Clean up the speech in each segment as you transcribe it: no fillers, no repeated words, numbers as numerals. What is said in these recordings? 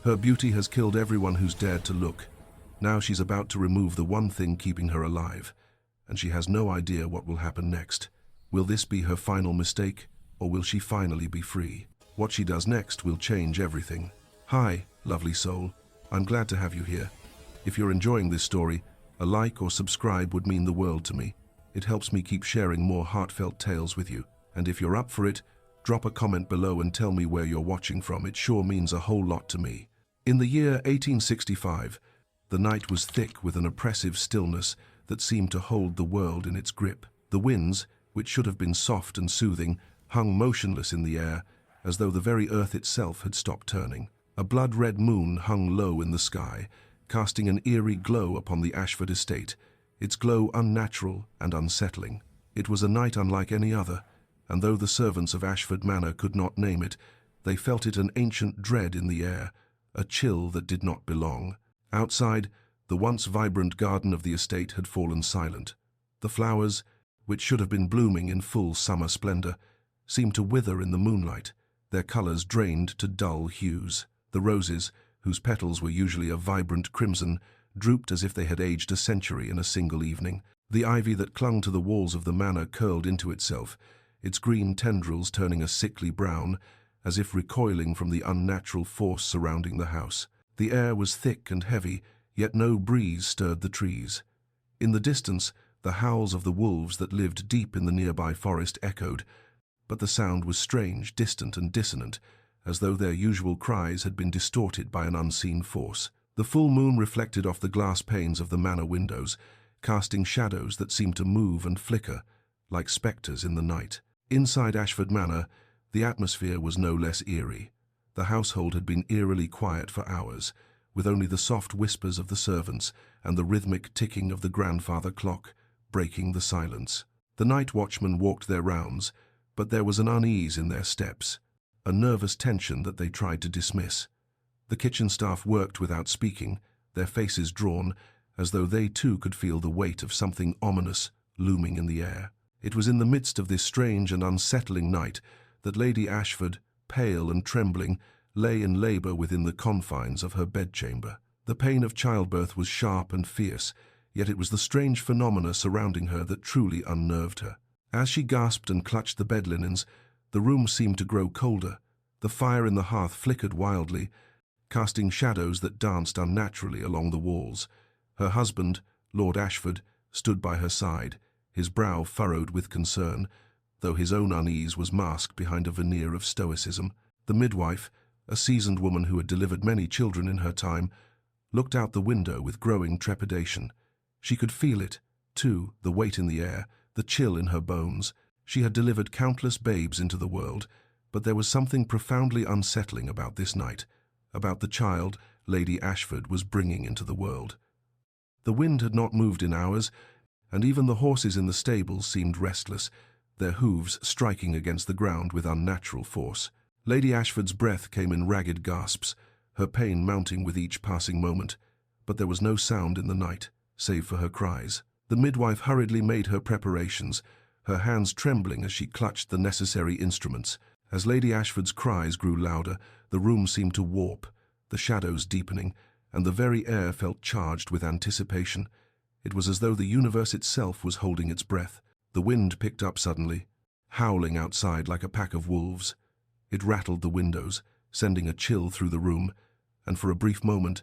Her beauty has killed everyone who's dared to look. Now she's about to remove the one thing keeping her alive, and she has no idea what will happen next. Will this be her final mistake, or will she finally be free? What she does next will change everything. Hi, lovely soul. I'm glad to have you here. If you're enjoying this story, a like or subscribe would mean the world to me. It helps me keep sharing more heartfelt tales with you. And if you're up for it, drop a comment below and tell me where you're watching from. It sure means a whole lot to me. In the year 1865, the night was thick with an oppressive stillness that seemed to hold the world in its grip. The winds, which should have been soft and soothing, hung motionless in the air, as though the very earth itself had stopped turning. A blood-red moon hung low in the sky, casting an eerie glow upon the Ashford estate, its glow unnatural and unsettling. It was a night unlike any other, and though the servants of Ashford Manor could not name it, they felt it an ancient dread in the air, a chill that did not belong. Outside, the once vibrant garden of the estate had fallen silent. The flowers, which should have been blooming in full summer splendor, seemed to wither in the moonlight, their colors drained to dull hues. The roses, whose petals were usually a vibrant crimson, drooped as if they had aged a century in a single evening. The ivy that clung to the walls of the manor curled into itself, its green tendrils turning a sickly brown, as if recoiling from the unnatural force surrounding the house. The air was thick and heavy, yet no breeze stirred the trees. In the distance, the howls of the wolves that lived deep in the nearby forest echoed, but the sound was strange, distant and dissonant, as though their usual cries had been distorted by an unseen force. The full moon reflected off the glass panes of the manor windows, casting shadows that seemed to move and flicker, like spectres in the night. Inside Ashford Manor, the atmosphere was no less eerie. The household had been eerily quiet for hours, with only the soft whispers of the servants and the rhythmic ticking of the grandfather clock breaking the silence. The night watchmen walked their rounds, but there was an unease in their steps, a nervous tension that they tried to dismiss. The kitchen staff worked without speaking, their faces drawn, as though they too could feel the weight of something ominous looming in the air. It was in the midst of this strange and unsettling night that Lady Ashford, pale and trembling, lay in labor within the confines of her bedchamber. The pain of childbirth was sharp and fierce, yet it was the strange phenomena surrounding her that truly unnerved her. As she gasped and clutched the bed linens, the room seemed to grow colder. The fire in the hearth flickered wildly, casting shadows that danced unnaturally along the walls. Her husband, Lord Ashford, stood by her side, his brow furrowed with concern, though his own unease was masked behind a veneer of stoicism. The midwife, a seasoned woman who had delivered many children in her time, looked out the window with growing trepidation. She could feel it, too, the weight in the air, the chill in her bones. She had delivered countless babes into the world, but there was something profoundly unsettling about this night, about the child Lady Ashford was bringing into the world. The wind had not moved in hours, and even the horses in the stables seemed restless, their hooves striking against the ground with unnatural force. Lady Ashford's breath came in ragged gasps, her pain mounting with each passing moment, but there was no sound in the night, save for her cries. The midwife hurriedly made her preparations, her hands trembling as she clutched the necessary instruments. As Lady Ashford's cries grew louder, the room seemed to warp, the shadows deepening, and the very air felt charged with anticipation. It was as though the universe itself was holding its breath. The wind picked up suddenly, howling outside like a pack of wolves. It rattled the windows, sending a chill through the room, and for a brief moment,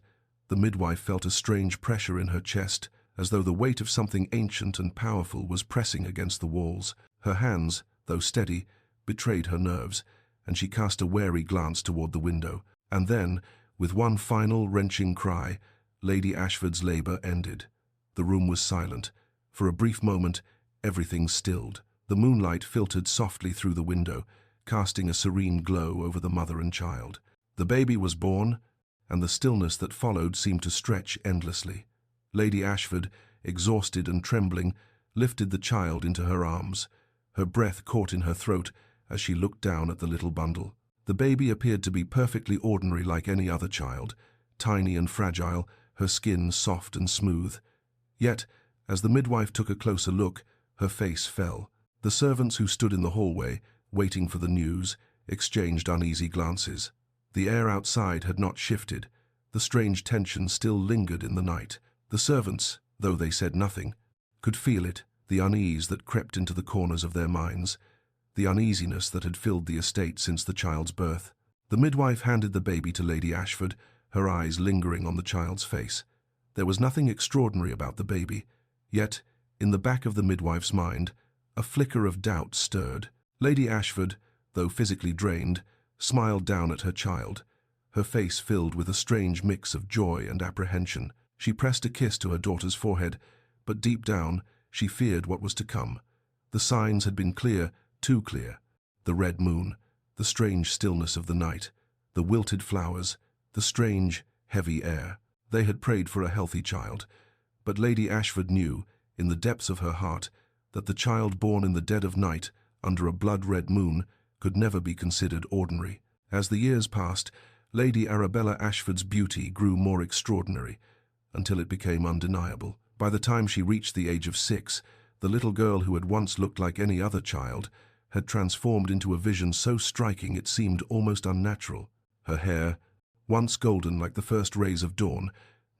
the midwife felt a strange pressure in her chest, as though the weight of something ancient and powerful was pressing against the walls. Her hands, though steady, betrayed her nerves, and she cast a wary glance toward the window. And then, with one final wrenching cry, Lady Ashford's labor ended. The room was silent. For a brief moment, everything stilled. The moonlight filtered softly through the window, casting a serene glow over the mother and child. The baby was born, and the stillness that followed seemed to stretch endlessly. Lady Ashford, exhausted and trembling, lifted the child into her arms. Her breath caught in her throat as she looked down at the little bundle. The baby appeared to be perfectly ordinary like any other child, tiny and fragile, her skin soft and smooth. Yet, as the midwife took a closer look, her face fell. The servants who stood in the hallway, waiting for the news, exchanged uneasy glances. The air outside had not shifted. The strange tension still lingered in the night. The servants, though they said nothing, could feel it, the unease that crept into the corners of their minds, the uneasiness that had filled the estate since the child's birth. The midwife handed the baby to Lady Ashford, her eyes lingering on the child's face. There was nothing extraordinary about the baby, yet, in the back of the midwife's mind, a flicker of doubt stirred. Lady Ashford, though physically drained, smiled down at her child, her face filled with a strange mix of joy and apprehension. She pressed a kiss to her daughter's forehead, but deep down, she feared what was to come. The signs had been clear, too clear. The red moon, the strange stillness of the night, the wilted flowers, the strange, heavy air. They had prayed for a healthy child, but Lady Ashford knew, in the depths of her heart, that the child born in the dead of night, under a blood-red moon, could never be considered ordinary. As the years passed, Lady Arabella Ashford's beauty grew more extraordinary, until it became undeniable. By the time she reached the age of 6, the little girl who had once looked like any other child had transformed into a vision so striking it seemed almost unnatural. Her hair, once golden like the first rays of dawn,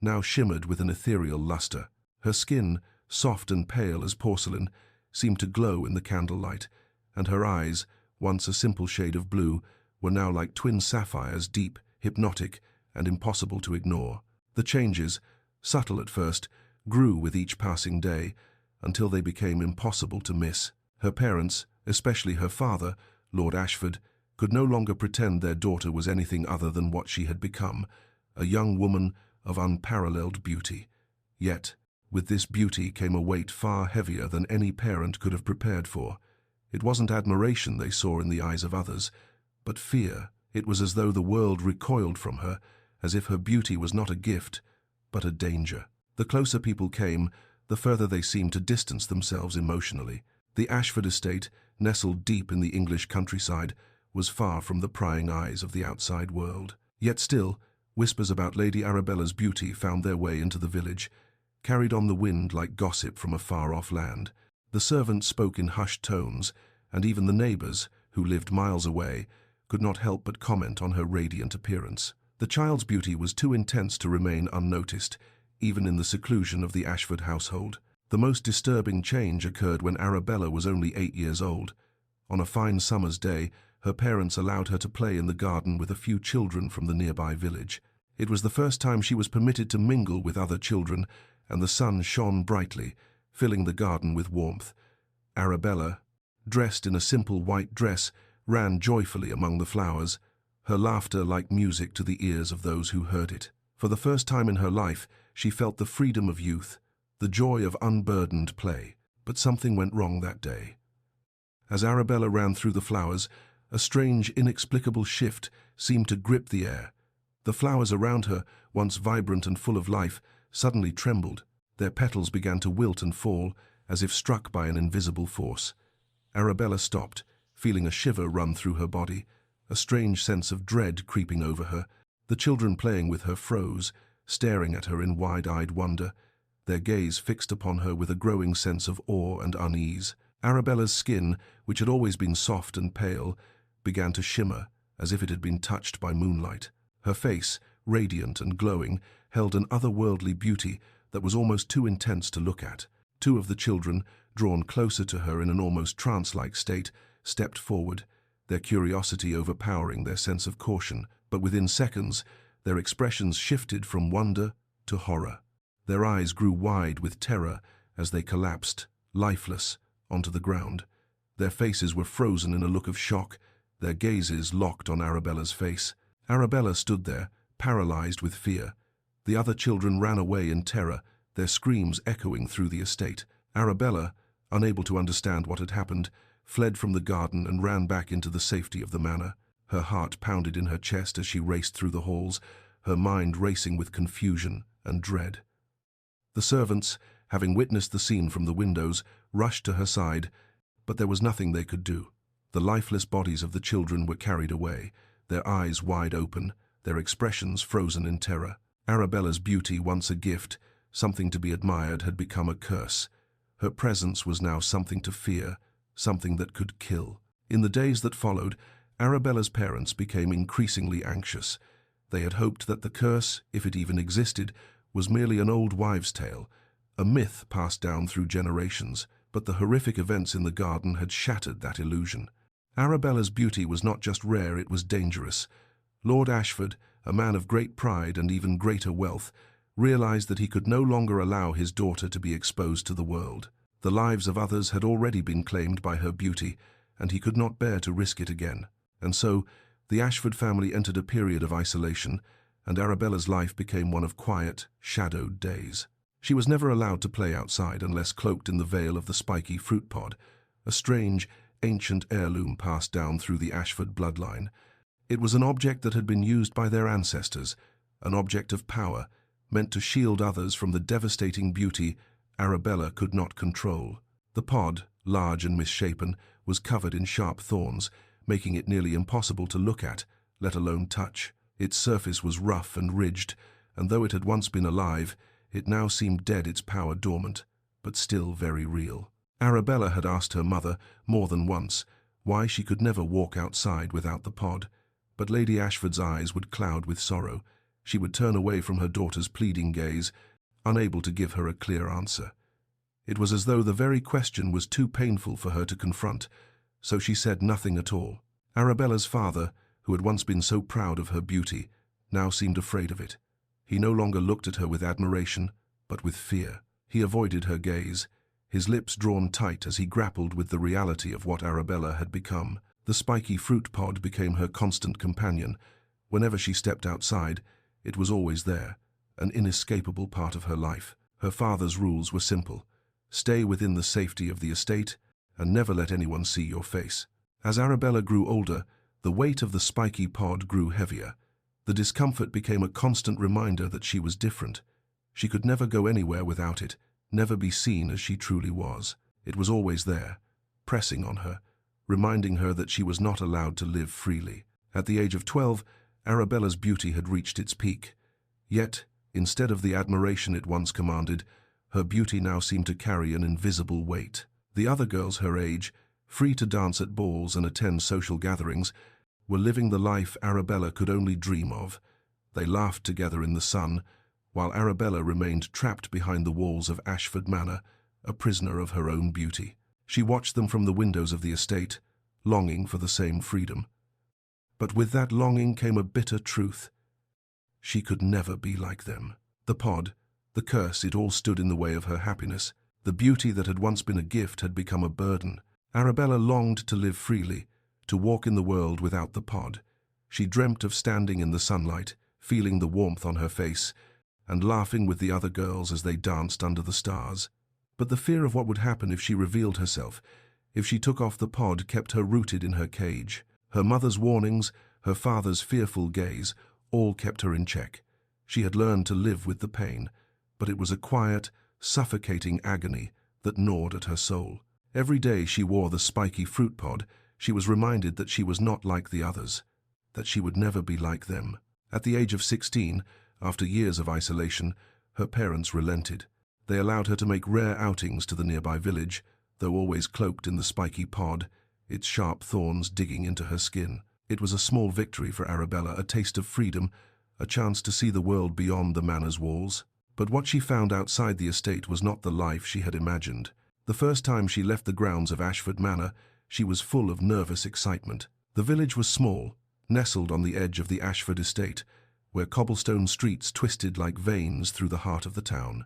now shimmered with an ethereal luster. Her skin, soft and pale as porcelain, seemed to glow in the candlelight, and her eyes, once a simple shade of blue, were now like twin sapphires, deep, hypnotic, and impossible to ignore. The changes, subtle at first, grew with each passing day, until they became impossible to miss. Her parents, especially her father, Lord Ashford, could no longer pretend their daughter was anything other than what she had become, a young woman of unparalleled beauty. Yet, with this beauty came a weight far heavier than any parent could have prepared for. It wasn't admiration they saw in the eyes of others, but fear. It was as though the world recoiled from her, as if her beauty was not a gift, but a danger. The closer people came, the further they seemed to distance themselves emotionally. The Ashford estate, nestled deep in the English countryside, was far from the prying eyes of the outside world. Yet still, whispers about Lady Arabella's beauty found their way into the village, carried on the wind like gossip from a far-off land. The servants spoke in hushed tones, and even the neighbours, who lived miles away, could not help but comment on her radiant appearance. The child's beauty was too intense to remain unnoticed, even in the seclusion of the Ashford household. The most disturbing change occurred when Arabella was only 8 years old. On a fine summer's day, her parents allowed her to play in the garden with a few children from the nearby village. It was the first time she was permitted to mingle with other children, and the sun shone brightly, filling the garden with warmth. Arabella, dressed in a simple white dress, ran joyfully among the flowers, her laughter like music to the ears of those who heard it. For the first time in her life, she felt the freedom of youth, the joy of unburdened play. But something went wrong that day. As Arabella ran through the flowers, a strange, inexplicable shift seemed to grip the air. The flowers around her, once vibrant and full of life, suddenly trembled. Their petals began to wilt and fall, as if struck by an invisible force. Arabella stopped, feeling a shiver run through her body, a strange sense of dread creeping over her. The children playing with her froze, staring at her in wide-eyed wonder, their gaze fixed upon her with a growing sense of awe and unease. Arabella's skin, which had always been soft and pale, began to shimmer as if it had been touched by moonlight. Her face, radiant and glowing, held an otherworldly beauty that was almost too intense to look at. Two of the children, drawn closer to her in an almost trance-like state, stepped forward, their curiosity overpowering their sense of caution. But within seconds, their expressions shifted from wonder to horror. Their eyes grew wide with terror as they collapsed, lifeless, onto the ground. Their faces were frozen in a look of shock, their gazes locked on Arabella's face. Arabella stood there, paralyzed with fear. The other children ran away in terror, their screams echoing through the estate. Arabella, unable to understand what had happened, fled from the garden and ran back into the safety of the manor. Her heart pounded in her chest as she raced through the halls, her mind racing with confusion and dread. The servants, having witnessed the scene from the windows, rushed to her side, but there was nothing they could do. The lifeless bodies of the children were carried away, their eyes wide open, their expressions frozen in terror. Arabella's beauty, once a gift, something to be admired, had become a curse. Her presence was now something to fear, something that could kill. In the days that followed, Arabella's parents became increasingly anxious. They had hoped that the curse, if it even existed, was merely an old wives' tale, a myth passed down through generations, but the horrific events in the garden had shattered that illusion. Arabella's beauty was not just rare, it was dangerous. Lord Ashford, a man of great pride and even greater wealth, realized that he could no longer allow his daughter to be exposed to the world. The lives of others had already been claimed by her beauty, and he could not bear to risk it again. And so, the Ashford family entered a period of isolation, and Arabella's life became one of quiet, shadowed days. She was never allowed to play outside unless cloaked in the veil of the spiky fruit pod, a strange, ancient heirloom passed down through the Ashford bloodline. It was an object that had been used by their ancestors, an object of power, meant to shield others from the devastating beauty Arabella could not control. The pod, large and misshapen, was covered in sharp thorns, making it nearly impossible to look at, let alone touch. Its surface was rough and ridged, and though it had once been alive, it now seemed dead, its power dormant, but still very real. Arabella had asked her mother, more than once, why she could never walk outside without the pod, but Lady Ashford's eyes would cloud with sorrow. She would turn away from her daughter's pleading gaze, unable to give her a clear answer. It was as though the very question was too painful for her to confront, so she said nothing at all. Arabella's father, who had once been so proud of her beauty, now seemed afraid of it. He no longer looked at her with admiration, but with fear. He avoided her gaze, his lips drawn tight as he grappled with the reality of what Arabella had become. The spiky fruit pod became her constant companion. Whenever she stepped outside, it was always there, an inescapable part of her life. Her father's rules were simple: stay within the safety of the estate and never let anyone see your face. As Arabella grew older, the weight of the spiky pod grew heavier. The discomfort became a constant reminder that she was different. She could never go anywhere without it, never be seen as she truly was. It was always there, pressing on her, reminding her that she was not allowed to live freely. At the age of 12, Arabella's beauty had reached its peak. Yet, instead of the admiration it once commanded, her beauty now seemed to carry an invisible weight. The other girls her age, free to dance at balls and attend social gatherings, were living the life Arabella could only dream of. They laughed together in the sun, while Arabella remained trapped behind the walls of Ashford Manor, a prisoner of her own beauty. She watched them from the windows of the estate, longing for the same freedom. But with that longing came a bitter truth. She could never be like them. The pod, the curse, it all stood in the way of her happiness. The beauty that had once been a gift had become a burden. Arabella longed to live freely, to walk in the world without the pod. She dreamt of standing in the sunlight, feeling the warmth on her face, and laughing with the other girls as they danced under the stars. But the fear of what would happen if she revealed herself, if she took off the pod, kept her rooted in her cage. Her mother's warnings, her father's fearful gaze, all kept her in check. She had learned to live with the pain, but it was a quiet, suffocating agony that gnawed at her soul. Every day she wore the spiky fruit pod, she was reminded that she was not like the others, that she would never be like them. At the age of 16, after years of isolation, her parents relented. They allowed her to make rare outings to the nearby village, though always cloaked in the spiky pod, its sharp thorns digging into her skin. It was a small victory for Arabella, a taste of freedom, a chance to see the world beyond the manor's walls. But what she found outside the estate was not the life she had imagined. The first time she left the grounds of Ashford Manor, she was full of nervous excitement. The village was small, nestled on the edge of the Ashford estate, where cobblestone streets twisted like veins through the heart of the town.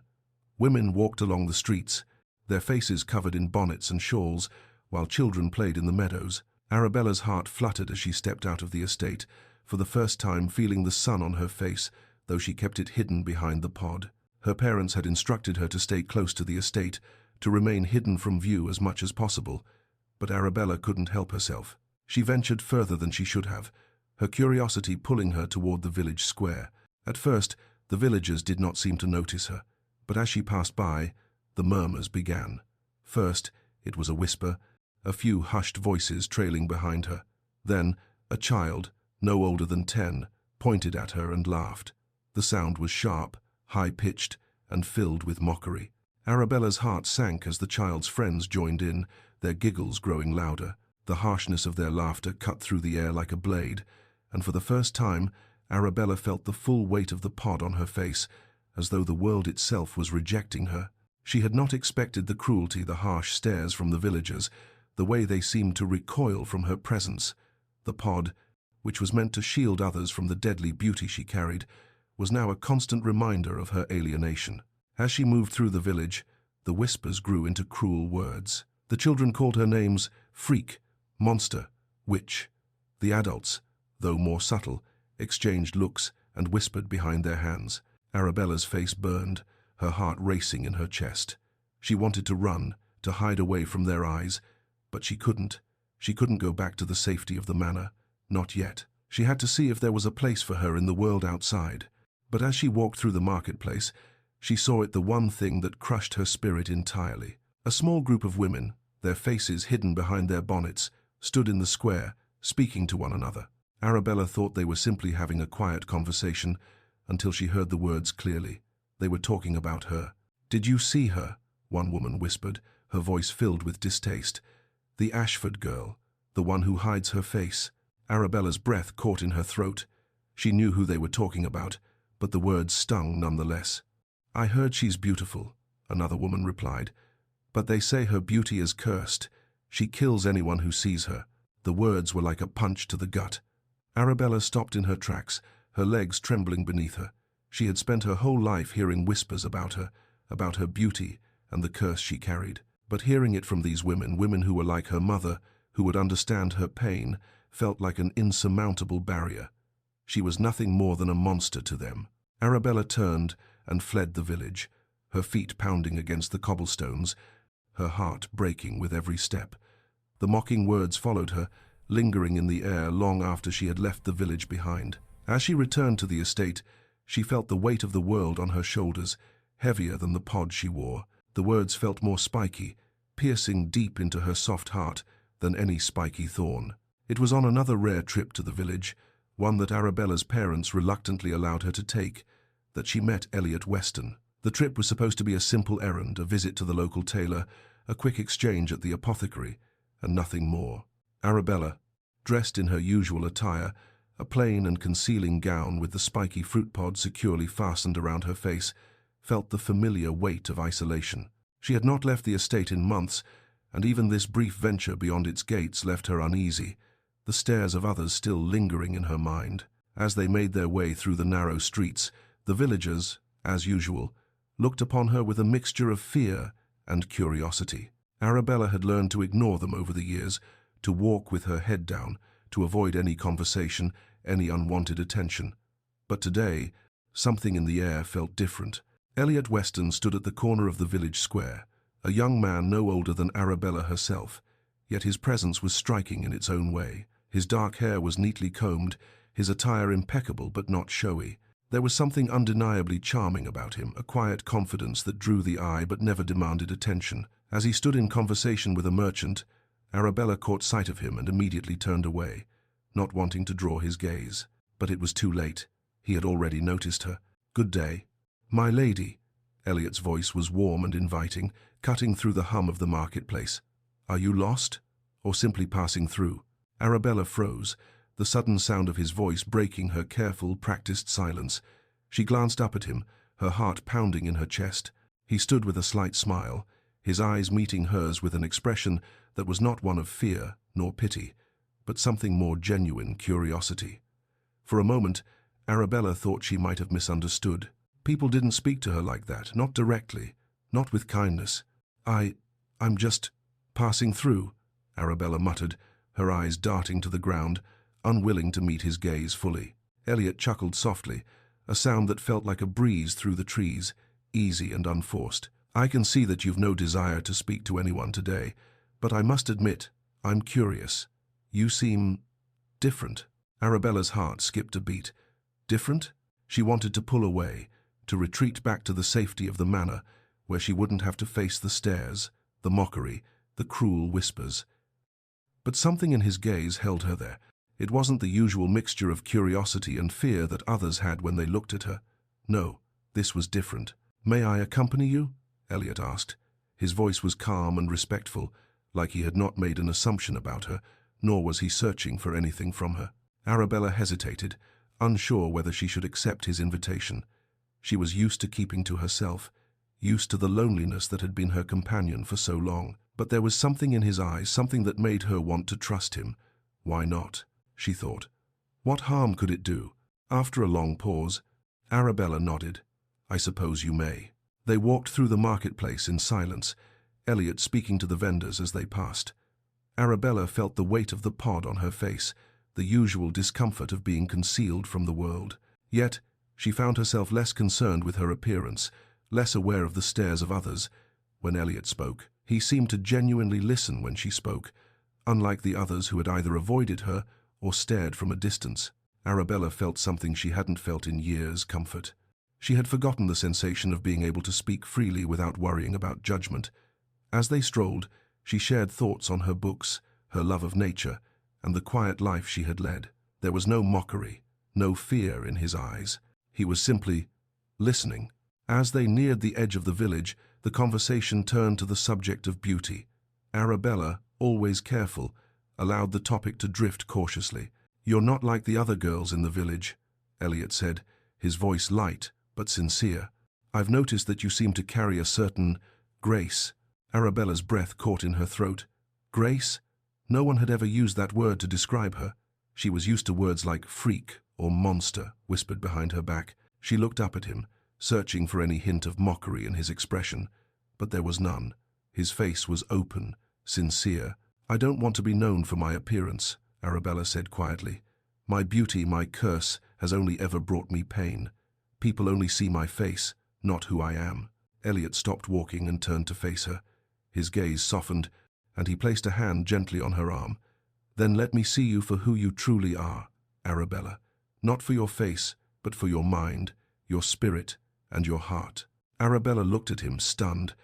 Women walked along the streets, their faces covered in bonnets and shawls, while children played in the meadows. Arabella's heart fluttered as she stepped out of the estate, for the first time feeling the sun on her face, though she kept it hidden behind the pod. Her parents had instructed her to stay close to the estate, to remain hidden from view as much as possible, but Arabella couldn't help herself. She ventured further than she should have, her curiosity pulling her toward the village square. At first, the villagers did not seem to notice her, but as she passed by, the murmurs began. First, it was a whisper, a few hushed voices trailing behind her. Then, a child, no older than 10, pointed at her and laughed. The sound was sharp, high-pitched, and filled with mockery. Arabella's heart sank as the child's friends joined in, their giggles growing louder. The harshness of their laughter cut through the air like a blade, and for the first time, Arabella felt the full weight of the pod on her face, as though the world itself was rejecting her. She had not expected the cruelty, the harsh stares from the villagers, the way they seemed to recoil from her presence. The pod, which was meant to shield others from the deadly beauty she carried, was now a constant reminder of her alienation. As she moved through the village, the whispers grew into cruel words. The children called her names freak, monster, witch. The adults, though more subtle, exchanged looks and whispered behind their hands. Arabella's face burned, her heart racing in her chest. She wanted to run, to hide away from their eyes, but she couldn't. She couldn't go back to the safety of the manor. Not yet. She had to see if there was a place for her in the world outside. But as she walked through the marketplace, she saw it the one thing that crushed her spirit entirely. A small group of women, their faces hidden behind their bonnets, stood in the square, speaking to one another. Arabella thought they were simply having a quiet conversation until she heard the words clearly. They were talking about her. "Did you see her?" one woman whispered, her voice filled with distaste. "The Ashford girl, the one who hides her face." Arabella's breath caught in her throat. She knew who they were talking about, but the words stung nonetheless. "I heard she's beautiful," another woman replied, "but they say her beauty is cursed. She kills anyone who sees her." The words were like a punch to the gut. Arabella stopped in her tracks, her legs trembling beneath her. She had spent her whole life hearing whispers about her beauty and the curse she carried. But hearing it from these women who were like her mother, who would understand her pain, felt like an insurmountable barrier. She was nothing more than a monster to them. Arabella turned and fled the village, her feet pounding against the cobblestones, her heart breaking with every step. The mocking words followed her, lingering in the air long after she had left the village behind. As she returned to the estate, she felt the weight of the world on her shoulders, heavier than the pod she wore. The words felt more spiky, piercing deep into her soft heart than any spiky thorn. It was on another rare trip to the village, one that Arabella's parents reluctantly allowed her to take, that she met Elliot Weston. The trip was supposed to be a simple errand, a visit to the local tailor, a quick exchange at the apothecary, and nothing more. Arabella, dressed in her usual attire, a plain and concealing gown with the spiky fruit pod securely fastened around her face, felt the familiar weight of isolation. She had not left the estate in months, and even this brief venture beyond its gates left her uneasy, the stares of others still lingering in her mind. As they made their way through the narrow streets, the villagers, as usual, looked upon her with a mixture of fear and curiosity. Arabella had learned to ignore them over the years, to walk with her head down, to avoid any conversation, any unwanted attention. But today, something in the air felt different. Elliot Weston stood at the corner of the village square, a young man no older than Arabella herself, yet his presence was striking in its own way. His dark hair was neatly combed, his attire impeccable but not showy. There was something undeniably charming about him, a quiet confidence that drew the eye but never demanded attention. As he stood in conversation with a merchant, Arabella caught sight of him and immediately turned away, not wanting to draw his gaze. But it was too late. He had already noticed her. "Good day." "My lady." Elliot's voice was warm and inviting, cutting through the hum of the marketplace. "Are you lost, or simply passing through?" Arabella froze, the sudden sound of his voice breaking her careful, practiced silence. She glanced up at him, her heart pounding in her chest. He stood with a slight smile, his eyes meeting hers with an expression that was not one of fear nor pity, but something more genuine curiosity. For a moment, Arabella thought she might have misunderstood. People didn't speak to her like that, not directly, not with kindness. I'm just passing through," Arabella muttered, her eyes darting to the ground, unwilling to meet his gaze fully. Elliot chuckled softly, a sound that felt like a breeze through the trees, easy and unforced. "I can see that you've no desire to speak to anyone today, but I must admit, I'm curious. You seem different." Arabella's heart skipped a beat. Different? She wanted to pull away, to retreat back to the safety of the manor, where she wouldn't have to face the stares, the mockery, the cruel whispers. But something in his gaze held her there. It wasn't the usual mixture of curiosity and fear that others had when they looked at her. No, this was different. "May I accompany you?" Elliot asked. His voice was calm and respectful, like he had not made an assumption about her, nor was he searching for anything from her. Arabella hesitated, unsure whether she should accept his invitation. She was used to keeping to herself, used to the loneliness that had been her companion for so long. But there was something in his eyes, something that made her want to trust him. Why not? She thought. What harm could it do? After a long pause, Arabella nodded. I suppose you may. They walked through the marketplace in silence, Elliot speaking to the vendors as they passed. Arabella felt the weight of the pod on her face, the usual discomfort of being concealed from the world. Yet, she found herself less concerned with her appearance, less aware of the stares of others. When Elliot spoke, he seemed to genuinely listen when she spoke, unlike the others who had either avoided her or stared from a distance. Arabella felt something she hadn't felt in years: comfort. She had forgotten the sensation of being able to speak freely without worrying about judgment. As they strolled, she shared thoughts on her books, her love of nature, and the quiet life she had led. There was no mockery, no fear in his eyes. He was simply listening. As they neared the edge of the village, the conversation turned to the subject of beauty. Arabella, always careful, allowed the topic to drift cautiously. You're not like the other girls in the village, Elliot said, his voice light but sincere. I've noticed that you seem to carry a certain grace. Arabella's breath caught in her throat. Grace? No one had ever used that word to describe her. She was used to words like freak or monster, whispered behind her back. She looked up at him, searching for any hint of mockery in his expression, but there was none. His face was open, sincere. I don't want to be known for my appearance, Arabella said quietly. My beauty, my curse, has only ever brought me pain. People only see my face, not who I am. Elliot stopped walking and turned to face her. His gaze softened, and he placed a hand gently on her arm. Then let me see you for who you truly are, Arabella. Not for your face, but for your mind, your spirit, and your heart. Arabella looked at him, stunned.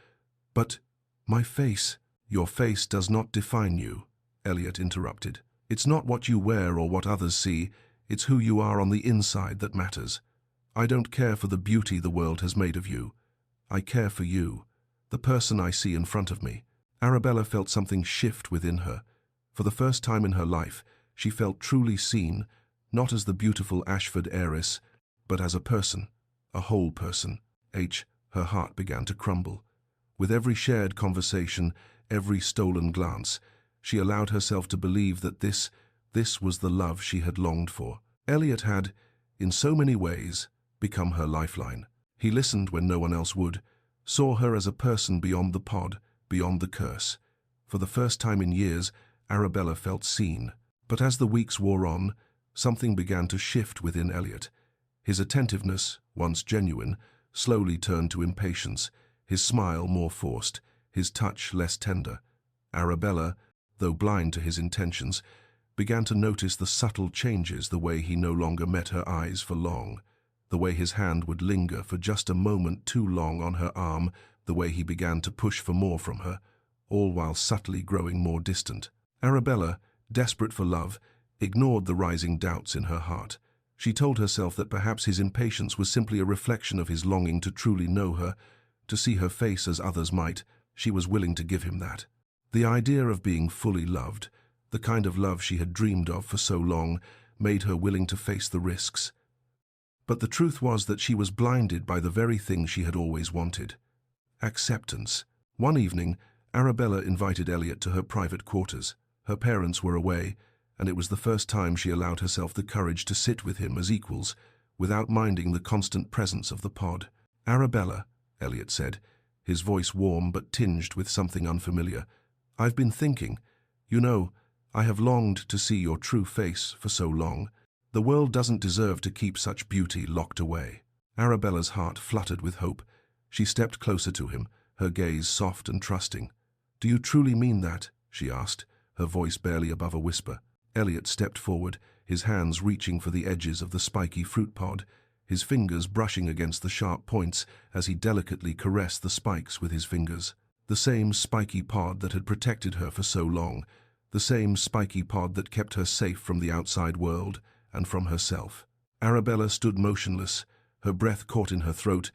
But my face. Your face does not define you, Elliot interrupted. It's not what you wear or what others see, it's who you are on the inside that matters. I don't care for the beauty the world has made of you. I care for you, the person I see in front of me. Arabella felt something shift within her. For the first time in her life, she felt truly seen, not as the beautiful Ashford heiress, but as a person, a whole person. Her heart began to crumble. With every shared conversation, every stolen glance, she allowed herself to believe that this was the love she had longed for. Elliot had, in so many ways, become her lifeline. He listened when no one else would, saw her as a person beyond the pod, beyond the curse. For the first time in years, Arabella felt seen. But as the weeks wore on, something began to shift within Elliot. His attentiveness, once genuine, slowly turned to impatience, his smile more forced, his touch less tender. Arabella, though blind to his intentions, began to notice the subtle changes, the way he no longer met her eyes for long, the way his hand would linger for just a moment too long on her arm, the way he began to push for more from her, all while subtly growing more distant. Arabella, desperate for love, ignored the rising doubts in her heart. She told herself that perhaps his impatience was simply a reflection of his longing to truly know her, to see her face as others might. She was willing to give him that. The idea of being fully loved, the kind of love she had dreamed of for so long, made her willing to face the risks. But the truth was that she was blinded by the very thing she had always wanted: acceptance. One evening, Arabella invited Elliot to her private quarters. Her parents were away, and it was the first time she allowed herself the courage to sit with him as equals, without minding the constant presence of the pod. Arabella, Elliot said, his voice warm but tinged with something unfamiliar. I've been thinking. You know, I have longed to see your true face for so long. The world doesn't deserve to keep such beauty locked away. Arabella's heart fluttered with hope. She stepped closer to him, her gaze soft and trusting. Do you truly mean that? She asked, her voice barely above a whisper. Elliot stepped forward, his hands reaching for the edges of the spiky fruit pod, his fingers brushing against the sharp points as he delicately caressed the spikes with his fingers. The same spiky pod that had protected her for so long, the same spiky pod that kept her safe from the outside world and from herself. Arabella stood motionless, her breath caught in her throat,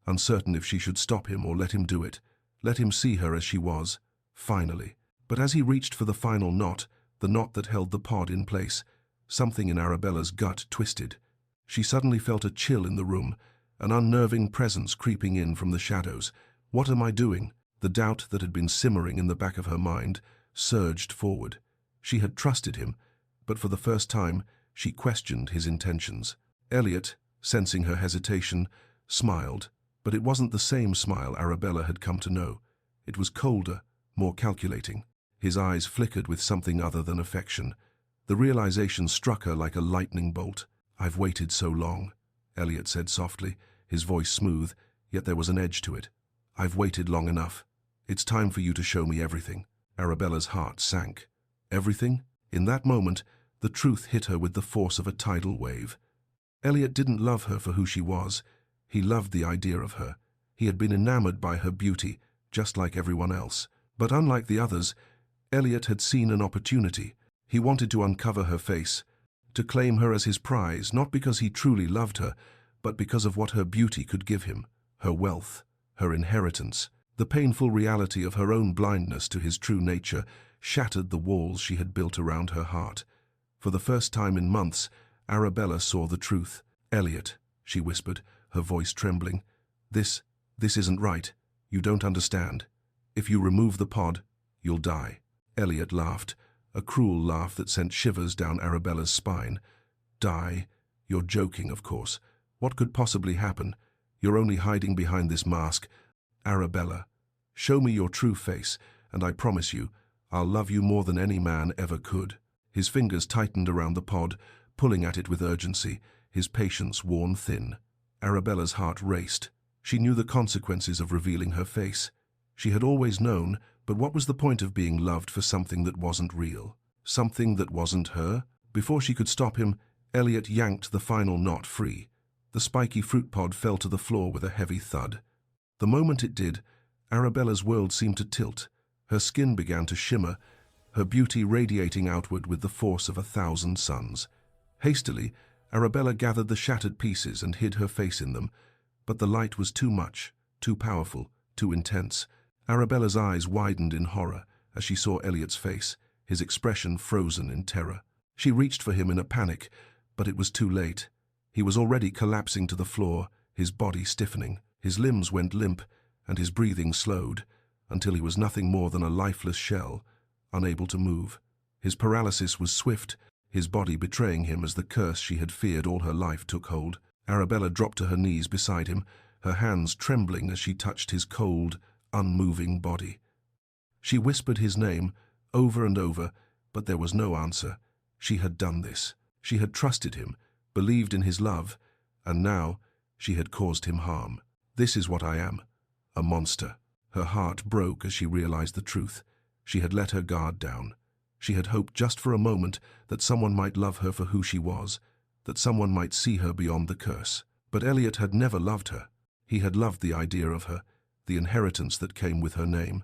uncertain if she should stop him or let him do it, let him see her as she was, finally. But as he reached for the final knot, the knot that held the pod in place. Something in Arabella's gut twisted. She suddenly felt a chill in the room, an unnerving presence creeping in from the shadows. What am I doing? The doubt that had been simmering in the back of her mind surged forward. She had trusted him, but for the first time she questioned his intentions. Elliot, sensing her hesitation, smiled, but it wasn't the same smile Arabella had come to know. It was colder, more calculating. His eyes flickered with something other than affection. The realization struck her like a lightning bolt. "I've waited so long," Elliot said softly, his voice smooth, yet there was an edge to it. "I've waited long enough. It's time for you to show me everything." Arabella's heart sank. Everything? In that moment, the truth hit her with the force of a tidal wave. Elliot didn't love her for who she was. He loved the idea of her. He had been enamored by her beauty, just like everyone else. But unlike the others, Elliot had seen an opportunity. He wanted to uncover her face, to claim her as his prize, not because he truly loved her, but because of what her beauty could give him, her wealth, her inheritance. The painful reality of her own blindness to his true nature shattered the walls she had built around her heart. For the first time in months, Arabella saw the truth. "Elliot," she whispered, her voice trembling, This isn't right. You don't understand. If you remove the pod, you'll die." Elliot laughed, a cruel laugh that sent shivers down Arabella's spine. "Die? You're joking, of course. What could possibly happen? You're only hiding behind this mask. Arabella, show me your true face, and I promise you, I'll love you more than any man ever could." His fingers tightened around the pod, pulling at it with urgency, his patience worn thin. Arabella's heart raced. She knew the consequences of revealing her face. She had always known, but what was the point of being loved for something that wasn't real? Something that wasn't her? Before she could stop him, Elliot yanked the final knot free. The spiky fruit pod fell to the floor with a heavy thud. The moment it did, Arabella's world seemed to tilt. Her skin began to shimmer, her beauty radiating outward with the force of 1,000 suns. Hastily, Arabella gathered the shattered pieces and hid her face in them, but the light was too much, too powerful, too intense. Arabella's eyes widened in horror as she saw Elliot's face, his expression frozen in terror. She reached for him in a panic, but it was too late. He was already collapsing to the floor, his body stiffening. His limbs went limp, and his breathing slowed, until he was nothing more than a lifeless shell, unable to move. His paralysis was swift, his body betraying him as the curse she had feared all her life took hold. Arabella dropped to her knees beside him, her hands trembling as she touched his cold, unmoving body. She whispered his name over and over, but there was no answer. She had done this. She had trusted him, believed in his love, and now she had caused him harm. "This is what I am, a monster." Her heart broke as she realized the truth. She had let her guard down. She had hoped just for a moment that someone might love her for who she was, that someone might see her beyond the curse. But Elliot had never loved her. He had loved the idea of her, the inheritance that came with her name.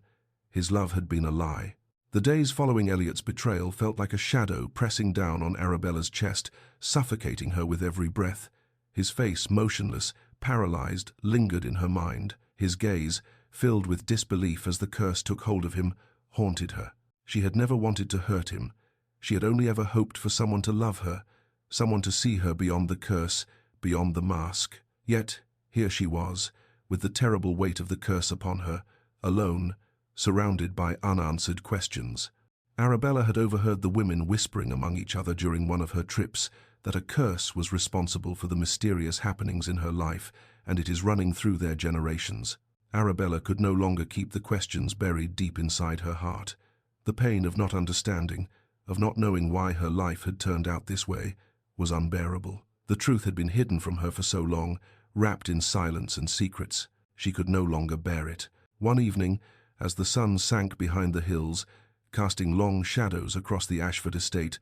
His love had been a lie. The days following Elliot's betrayal felt like a shadow pressing down on Arabella's chest, suffocating her with every breath. His face, motionless, paralyzed, lingered in her mind. His gaze, filled with disbelief as the curse took hold of him, haunted her. She had never wanted to hurt him. She had only ever hoped for someone to love her, someone to see her beyond the curse, beyond the mask. Yet, here she was, with the terrible weight of the curse upon her, alone, surrounded by unanswered questions. Arabella had overheard the women whispering among each other during one of her trips that a curse was responsible for the mysterious happenings in her life, and it is running through their generations. Arabella could no longer keep the questions buried deep inside her heart. The pain of not understanding, of not knowing why her life had turned out this way, was unbearable. The truth had been hidden from her for so long, wrapped in silence and secrets. She could no longer bear it. One evening, as the sun sank behind the hills, casting long shadows across the Ashford estate,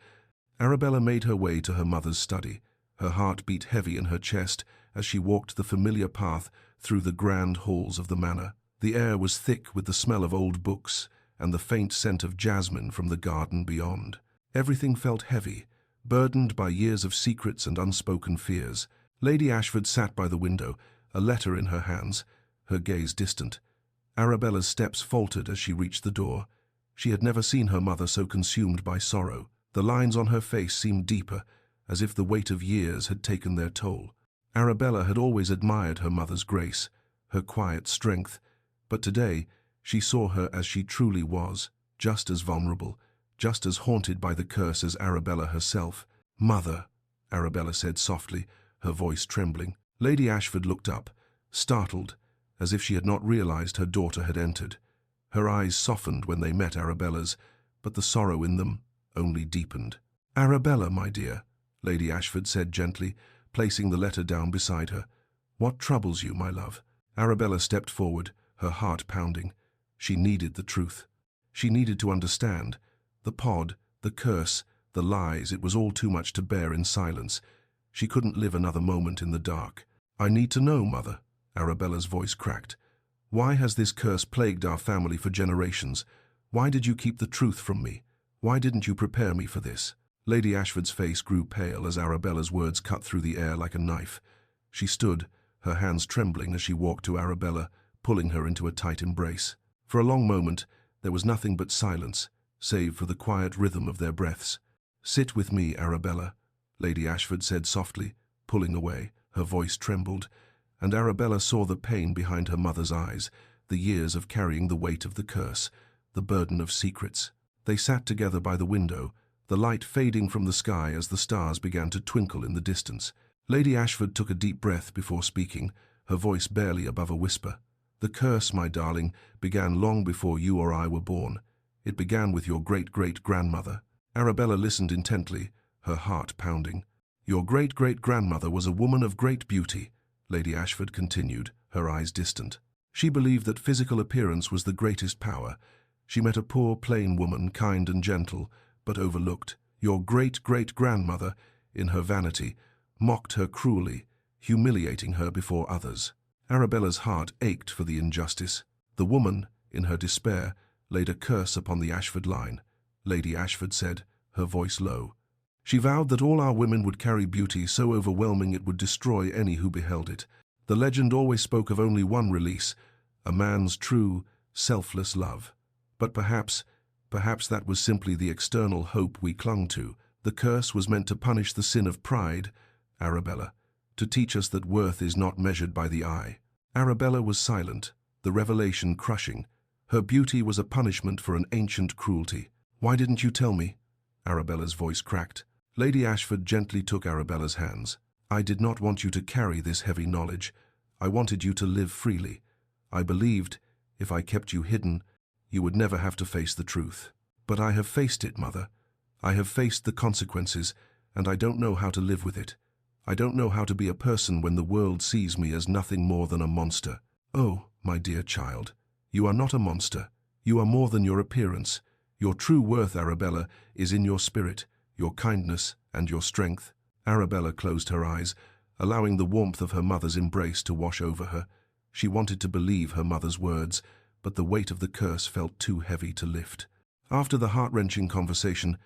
Arabella made her way to her mother's study. Her heart beat heavy in her chest as she walked the familiar path through the grand halls of the manor. The air was thick with the smell of old books and the faint scent of jasmine from the garden beyond. Everything felt heavy, burdened by years of secrets and unspoken fears. Lady Ashford sat by the window, a letter in her hands, her gaze distant. Arabella's steps faltered as she reached the door. She had never seen her mother so consumed by sorrow. The lines on her face seemed deeper, as if the weight of years had taken their toll. Arabella had always admired her mother's grace, her quiet strength, but today she saw her as she truly was, just as vulnerable, just as haunted by the curse as Arabella herself. "Mother," Arabella said softly, her voice trembling. Lady Ashford looked up, startled, as if she had not realized her daughter had entered. Her eyes softened when they met Arabella's, but the sorrow in them only deepened. "Arabella, my dear," Lady Ashford said gently, placing the letter down beside her. "What troubles you, my love?" Arabella stepped forward, her heart pounding. She needed the truth. She needed to understand. The pod, the curse, the lies, it was all too much to bear in silence. She couldn't live another moment in the dark. "I need to know, Mother," Arabella's voice cracked. "Why has this curse plagued our family for generations? Why did you keep the truth from me? Why didn't you prepare me for this?" Lady Ashford's face grew pale as Arabella's words cut through the air like a knife. She stood, her hands trembling as she walked to Arabella, pulling her into a tight embrace. For a long moment, there was nothing but silence, save for the quiet rhythm of their breaths. "Sit with me, Arabella," Lady Ashford said softly, pulling away. Her voice trembled, and Arabella saw the pain behind her mother's eyes, the years of carrying the weight of the curse, the burden of secrets. They sat together by the window, the light fading from the sky as the stars began to twinkle in the distance. Lady Ashford took a deep breath before speaking, her voice barely above a whisper. "The curse, my darling, began long before you or I were born. It began with your great-great-grandmother." Arabella listened intently, her heart pounding. "Your great-great-grandmother was a woman of great beauty," Lady Ashford continued, her eyes distant. "She believed that physical appearance was the greatest power. She met a poor, plain woman, kind and gentle, but overlooked. Your great-great-grandmother, in her vanity, mocked her cruelly, humiliating her before others." Arabella's heart ached for the injustice. The woman, in her despair, laid a curse upon the Ashford line, Lady Ashford said, her voice low. "She vowed that all our women would carry beauty so overwhelming it would destroy any who beheld it. The legend always spoke of only one release, a man's true, selfless love. But perhaps that was simply the external hope we clung to. The curse was meant to punish the sin of pride, Arabella, to teach us that worth is not measured by the eye." Arabella was silent, the revelation crushing. Her beauty was a punishment for an ancient cruelty. "Why didn't you tell me?" Arabella's voice cracked. Lady Ashford gently took Arabella's hands. "I did not want you to carry this heavy knowledge. I wanted you to live freely. I believed, if I kept you hidden, you would never have to face the truth. But I have faced it, Mother. I have faced the consequences, and I don't know how to live with it. I don't know how to be a person when the world sees me as nothing more than a monster." "Oh, my dear child, you are not a monster. You are more than your appearance. Your true worth, Arabella, is in your spirit, your kindness, and your strength." Arabella closed her eyes, allowing the warmth of her mother's embrace to wash over her. She wanted to believe her mother's words, but the weight of the curse felt too heavy to lift. After the heart-wrenching conversation,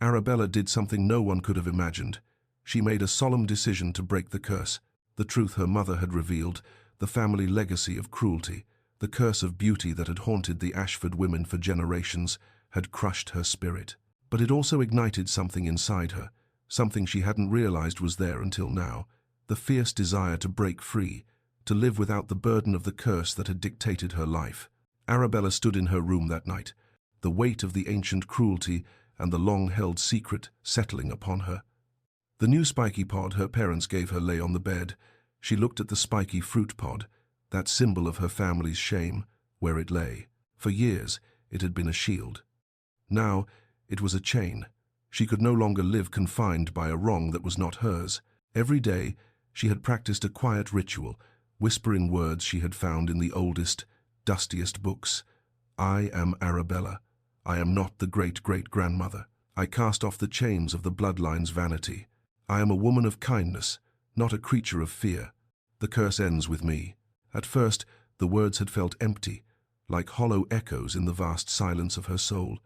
Arabella did something no one could have imagined. She made a solemn decision to break the curse, the truth her mother had revealed, the family legacy of cruelty, the curse of beauty that had haunted the Ashford women for generations, had crushed her spirit. But it also ignited something inside her, something she hadn't realized was there until now, the fierce desire to break free, to live without the burden of the curse that had dictated her life. Arabella stood in her room that night, the weight of the ancient cruelty and the long-held secret settling upon her. The new spiky pod her parents gave her lay on the bed. She looked at the spiky fruit pod, that symbol of her family's shame, where it lay. For years, it had been a shield. Now, it was a chain. She could no longer live confined by a wrong that was not hers. Every day, she had practiced a quiet ritual, whispering words she had found in the oldest, dustiest books. "I am Arabella. I am not the great-great-grandmother. I cast off the chains of the bloodline's vanity. I am a woman of kindness, not a creature of fear. The curse ends with me." At first, the words had felt empty, like hollow echoes in the vast silence of her soul.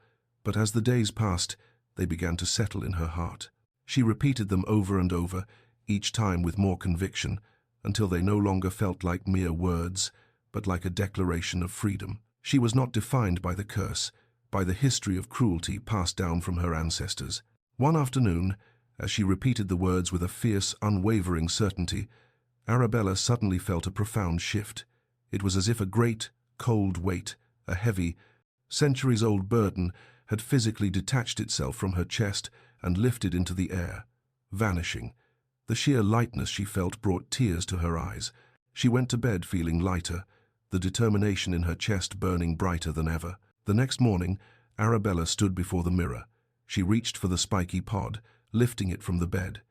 But as the days passed, they began to settle in her heart. She repeated them over and over, each time with more conviction, until they no longer felt like mere words, but like a declaration of freedom. She was not defined by the curse, by the history of cruelty passed down from her ancestors. One afternoon, as she repeated the words with a fierce, unwavering certainty, Arabella suddenly felt a profound shift. It was as if a great, cold weight, a heavy, centuries-old burden, had physically detached itself from her chest and lifted into the air, vanishing. The sheer lightness she felt brought tears to her eyes. She went to bed feeling lighter, the determination in her chest burning brighter than ever. The next morning, Arabella stood before the mirror. She reached for the spiky pod, lifting it from the bed.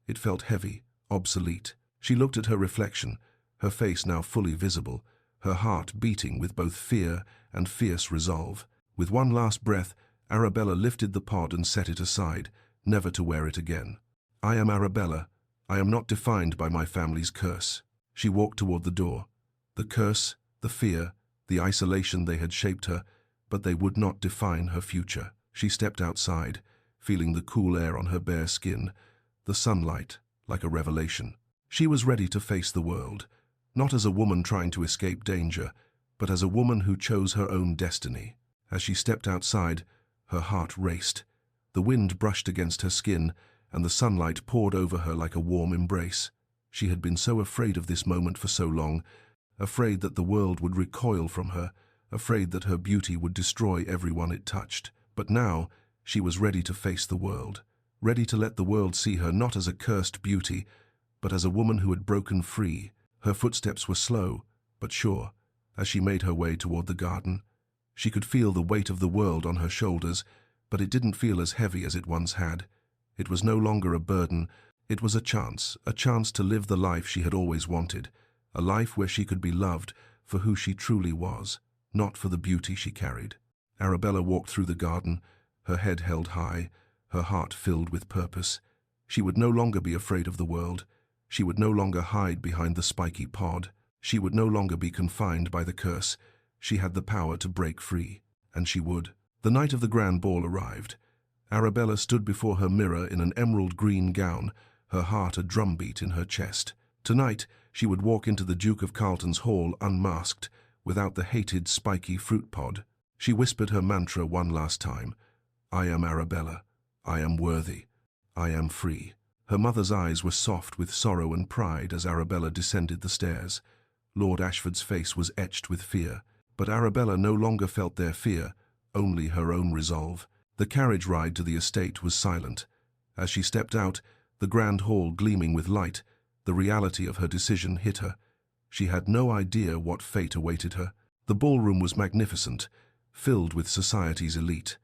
It felt heavy, obsolete. She looked at her reflection, her face now fully visible, her heart beating with both fear and fierce resolve. With one last breath, Arabella lifted the pod and set it aside, never to wear it again. I am Arabella. I am not defined by my family's curse. She walked toward the door. The curse, the fear, the isolation, they had shaped her, but they would not define her future. She stepped outside, feeling the cool air on her bare skin, the sunlight like a revelation. She was ready to face the world, not as a woman trying to escape danger, but as a woman who chose her own destiny. As she stepped outside, her heart raced. The wind brushed against her skin, and the sunlight poured over her like a warm embrace. She had been so afraid of this moment for so long, afraid that the world would recoil from her, afraid that her beauty would destroy everyone it touched. But now, she was ready to face the world, ready to let the world see her not as a cursed beauty, but as a woman who had broken free. Her footsteps were slow, but sure, as she made her way toward the garden. She could feel the weight of the world on her shoulders, but it didn't feel as heavy as it once had. It was no longer a burden, it was a chance to live the life she had always wanted, a life where she could be loved for who she truly was, not for the beauty she carried. Arabella walked through the garden, her head held high, her heart filled with purpose. She would no longer be afraid of the world. She would no longer hide behind the spiky pod. She would no longer be confined by the curse. She had the power to break free, and she would. The night of the grand ball arrived. Arabella stood before her mirror in an emerald green gown, her heart a drumbeat in her chest. Tonight, she would walk into the Duke of Carlton's hall unmasked, without the hated spiky fruit pod. She whispered her mantra one last time. I am Arabella. I am worthy. I am free. Her mother's eyes were soft with sorrow and pride as Arabella descended the stairs. Lord Ashford's face was etched with fear, but Arabella no longer felt their fear, only her own resolve. The carriage ride to the estate was silent. As she stepped out, the grand hall gleaming with light, the reality of her decision hit her. She had no idea what fate awaited her. The ballroom was magnificent, filled with society's elite.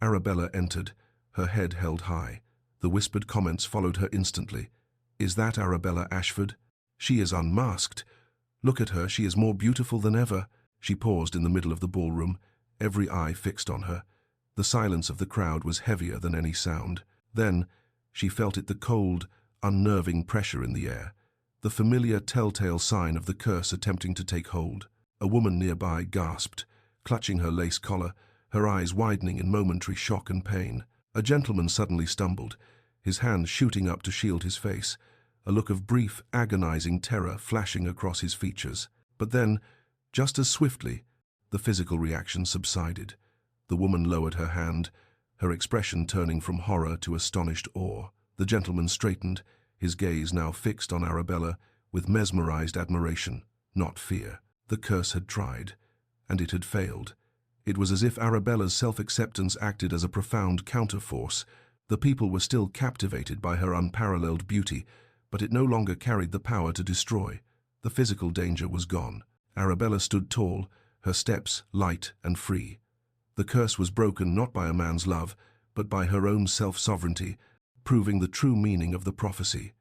Arabella entered, her head held high. The whispered comments followed her instantly. Is that Arabella Ashford? She is unmasked. Look at her, she is more beautiful than ever. She paused in the middle of the ballroom, every eye fixed on her. The silence of the crowd was heavier than any sound. Then, she felt it, the cold, unnerving pressure in the air, the familiar telltale sign of the curse attempting to take hold. A woman nearby gasped, clutching her lace collar, her eyes widening in momentary shock and pain. A gentleman suddenly stumbled, his hand shooting up to shield his face, a look of brief, agonizing terror flashing across his features. But then, just as swiftly, the physical reaction subsided. The woman lowered her hand, her expression turning from horror to astonished awe. The gentleman straightened, his gaze now fixed on Arabella with mesmerized admiration, not fear. The curse had tried, and it had failed. It was as if Arabella's self-acceptance acted as a profound counterforce. The people were still captivated by her unparalleled beauty, but it no longer carried the power to destroy. The physical danger was gone. Arabella stood tall, her steps light and free. The curse was broken not by a man's love, but by her own self-sovereignty, proving the true meaning of the prophecy.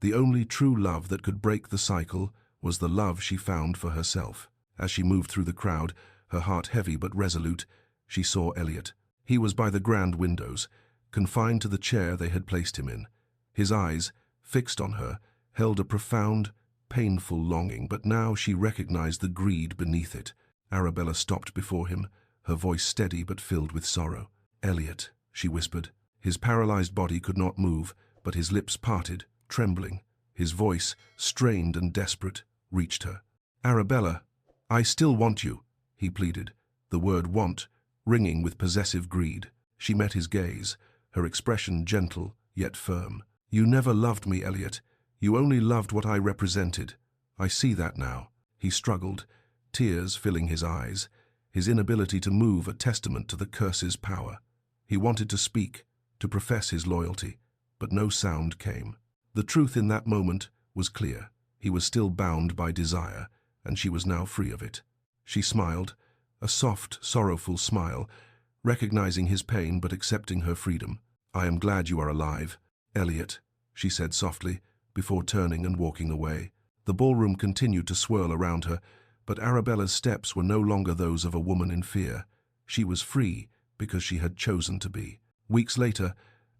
The only true love that could break the cycle was the love she found for herself. As she moved through the crowd, her heart heavy but resolute, she saw Elliot. He was by the grand windows, confined to the chair they had placed him in. His eyes, fixed on her, held a profound, painful longing, but now she recognized the greed beneath it. Arabella stopped before him, her voice steady but filled with sorrow. Elliot, she whispered. His paralyzed body could not move, but his lips parted, trembling. His voice, strained and desperate, reached her. Arabella, I still want you, he pleaded. The word want ringing with possessive greed. She met his gaze, her expression gentle yet firm. "You never loved me, Elliot. You only loved what I represented. I see that now." He struggled, tears filling his eyes, his inability to move a testament to the curse's power. He wanted to speak, to profess his loyalty, but no sound came. The truth in that moment was clear. He was still bound by desire, and she was now free of it. She smiled, a soft, sorrowful smile, recognizing his pain but accepting her freedom. "I am glad you are alive, Elliot," she said softly, before turning and walking away. The ballroom continued to swirl around her, but Arabella's steps were no longer those of a woman in fear. She was free because she had chosen to be. Weeks later,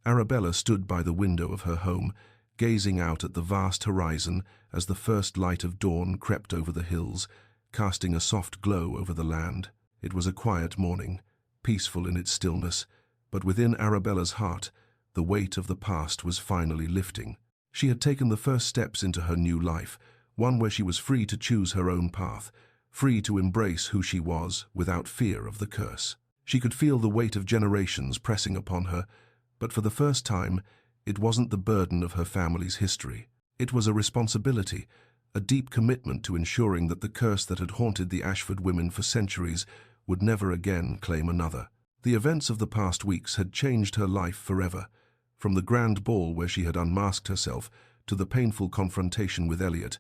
Arabella stood by the window of her home, gazing out at the vast horizon as the first light of dawn crept over the hills, casting a soft glow over the land. It was a quiet morning, peaceful in its stillness, but within Arabella's heart, the weight of the past was finally lifting. She had taken the first steps into her new life, one where she was free to choose her own path, free to embrace who she was without fear of the curse. She could feel the weight of generations pressing upon her, but for the first time, it wasn't the burden of her family's history. It was a responsibility, a deep commitment to ensuring that the curse that had haunted the Ashford women for centuries would never again claim another. The events of the past weeks had changed her life forever, from the grand ball where she had unmasked herself to the painful confrontation with Elliot.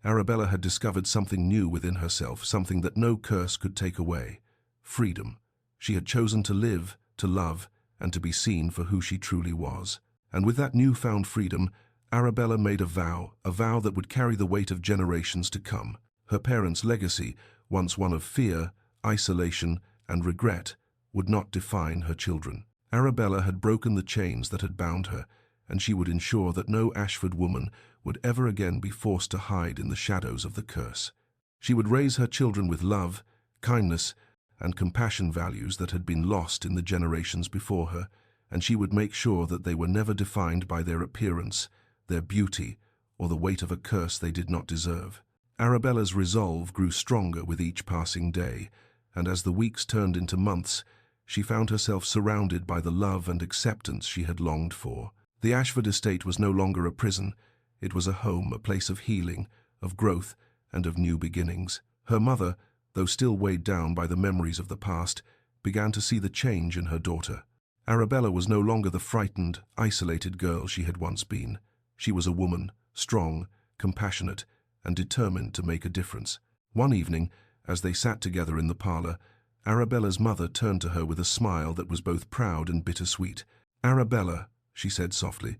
Arabella had discovered something new within herself, something that no curse could take away: freedom. She had chosen to live, to love, and to be seen for who she truly was. And with that newfound freedom, Arabella made a vow that would carry the weight of generations to come. Her parents' legacy, once one of fear, isolation, and regret, would not define her children. Arabella had broken the chains that had bound her, and she would ensure that no Ashford woman would ever again be forced to hide in the shadows of the curse. She would raise her children with love, kindness, and compassion, values that had been lost in the generations before her, and she would make sure that they were never defined by their appearance, their beauty, or the weight of a curse they did not deserve. Arabella's resolve grew stronger with each passing day, and as the weeks turned into months, she found herself surrounded by the love and acceptance she had longed for. The Ashford estate was no longer a prison. It was a home, a place of healing, of growth, and of new beginnings. Her mother, though still weighed down by the memories of the past, began to see the change in her daughter. Arabella was no longer the frightened, isolated girl she had once been. She was a woman, strong, compassionate, and determined to make a difference. One evening, as they sat together in the parlor, Arabella's mother turned to her with a smile that was both proud and bittersweet. "Arabella," she said softly,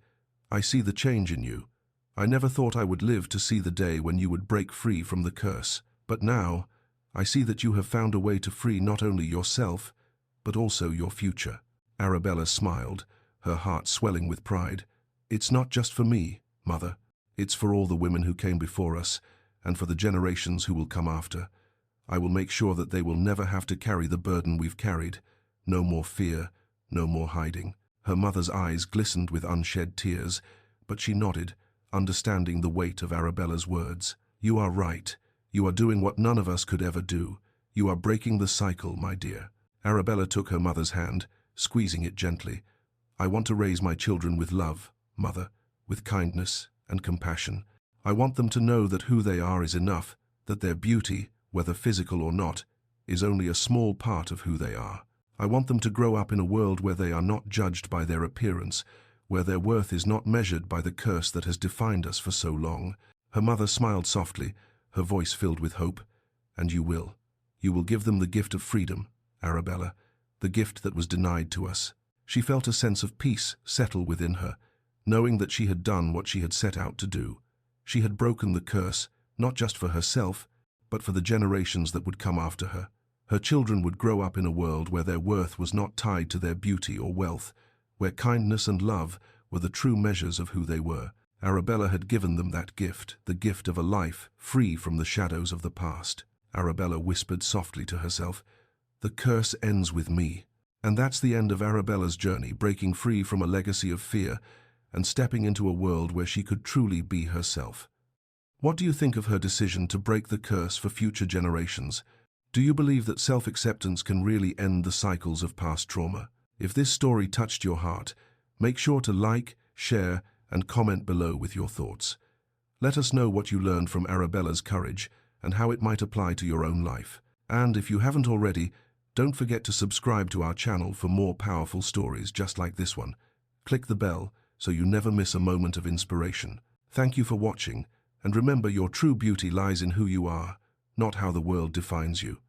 "I see the change in you. I never thought I would live to see the day when you would break free from the curse. But now, I see that you have found a way to free not only yourself, but also your future." Arabella smiled, her heart swelling with pride. "It's not just for me, Mother. It's for all the women who came before us, and for the generations who will come after. I will make sure that they will never have to carry the burden we've carried. No more fear, no more hiding." Her mother's eyes glistened with unshed tears, but she nodded, understanding the weight of Arabella's words. "You are right. You are doing what none of us could ever do. You are breaking the cycle, my dear." Arabella took her mother's hand, squeezing it gently. "I want to raise my children with love, Mother, with kindness and compassion. I want them to know that who they are is enough, that their beauty, whether physical or not, is only a small part of who they are. I want them to grow up in a world where they are not judged by their appearance, where their worth is not measured by the curse that has defined us for so long." Her mother smiled softly, her voice filled with hope. "And you will. You will give them the gift of freedom, Arabella, the gift that was denied to us." She felt a sense of peace settle within her, knowing that she had done what she had set out to do. She had broken the curse, not just for herself, but for the generations that would come after her. Her children would grow up in a world where their worth was not tied to their beauty or wealth, where kindness and love were the true measures of who they were. Arabella had given them that gift, the gift of a life free from the shadows of the past. Arabella whispered softly to herself, "The curse ends with me." And that's the end of Arabella's journey, breaking free from a legacy of fear and stepping into a world where she could truly be herself. What do you think of her decision to break the curse for future generations? Do you believe that self-acceptance can really end the cycles of past trauma? If this story touched your heart, make sure to like, share, and comment below with your thoughts. Let us know what you learned from Arabella's courage and how it might apply to your own life. And if you haven't already, don't forget to subscribe to our channel for more powerful stories just like this one. Click the bell so you never miss a moment of inspiration. Thank you for watching, and remember, your true beauty lies in who you are, not how the world defines you.